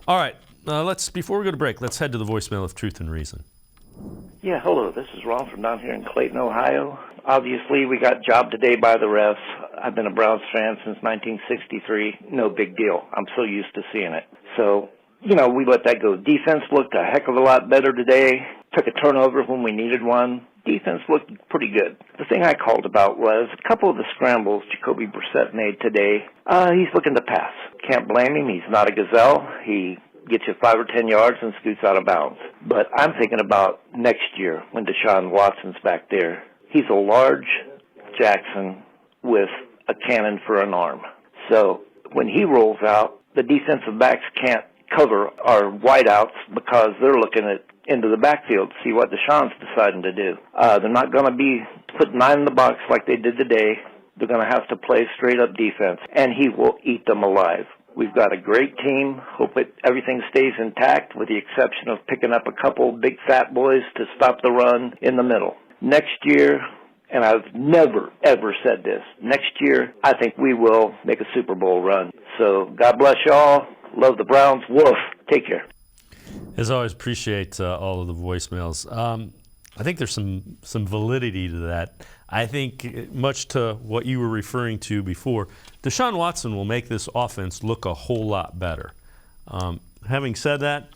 All right, before we go to break, let's head to the voicemail of Truth and Reason. Yeah, hello. This is Ron from down here in Clayton, Ohio. Obviously, we got jobbed today by the refs. I've been a Browns fan since 1963. No big deal. I'm so used to seeing it. So, we let that go. Defense looked a heck of a lot better today. Took a turnover when we needed one. Defense looked pretty good. The thing I called about was a couple of the scrambles Jacoby Brissett made today. He's looking to pass. Can't blame him. He's not a gazelle. He gets you 5 or 10 yards and scoots out of bounds. But I'm thinking about next year when Deshaun Watson's back there. He's a large Jackson with a cannon for an arm. So when he rolls out, the defensive backs can't cover our wideouts because they're looking into the backfield to see what Deshaun's deciding to do. They're not going to be put 9 in the box like they did today. They're going to have to play straight-up defense, and he will eat them alive. We've got a great team. Hope everything stays intact with the exception of picking up a couple big fat boys to stop the run in the middle. Next year, and I've never, ever said this, next year I think we will make a Super Bowl run. So God bless y'all. Love the Browns. Woof. Take care. As always, appreciate all of the voicemails. I think there's some validity to that. I think much to what you were referring to before, Deshaun Watson will make this offense look a whole lot better. Having said that,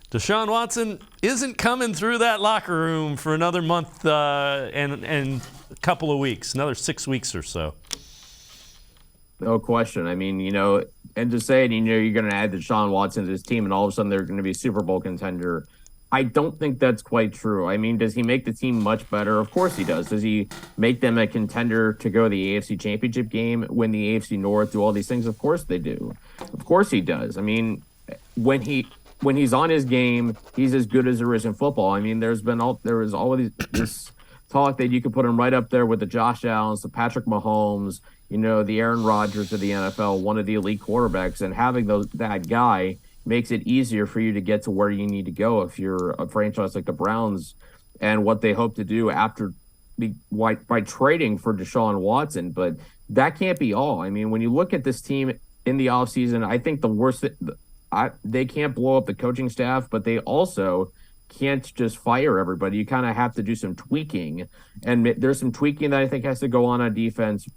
Deshaun Watson isn't coming through that locker room for another month and a couple of weeks, another 6 weeks or so. No question. I mean, and to say, you're going to add Deshaun Watson to this team and all of a sudden they're going to be a Super Bowl contender, I don't think that's quite true. I mean, does he make the team much better? Of course he does. Does he make them a contender to go to the AFC Championship game, win the AFC North, do all these things? Of course they do. Of course he does. I mean, when he's on his game, he's as good as there is in football. I mean, there was always this talk that you could put him right up there with the Josh Allens, the Patrick Mahomes, the Aaron Rodgers of the NFL, one of the elite quarterbacks, and having that guy makes it easier for you to get to where you need to go if you're a franchise like the Browns and what they hope to do by trading for Deshaun Watson. But that can't be all. I mean, when you look at this team in the offseason, I think the worst they can't blow up the coaching staff, but they also can't just fire everybody. You kind of have to do some tweaking, and there's some tweaking that I think has to go on defense.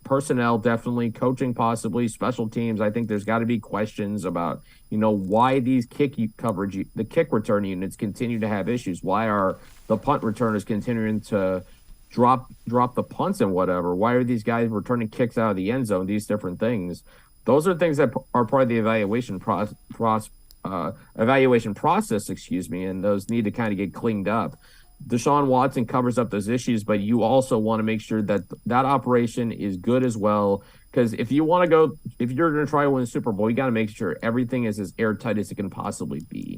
Personnel, definitely. Coaching, possibly. Special teams. I think there's got to be questions about, why these kick return units continue to have issues. Why are the punt returners continuing to drop the punts and whatever? Why are these guys returning kicks out of the end zone? These different things. Those are things that are part of the evaluation process, and those need to kind of get cleaned up. Deshaun Watson covers up those issues, but you also want to make sure that operation is good as well. Because if you're going to try to win the Super Bowl, you got to make sure everything is as airtight as it can possibly be.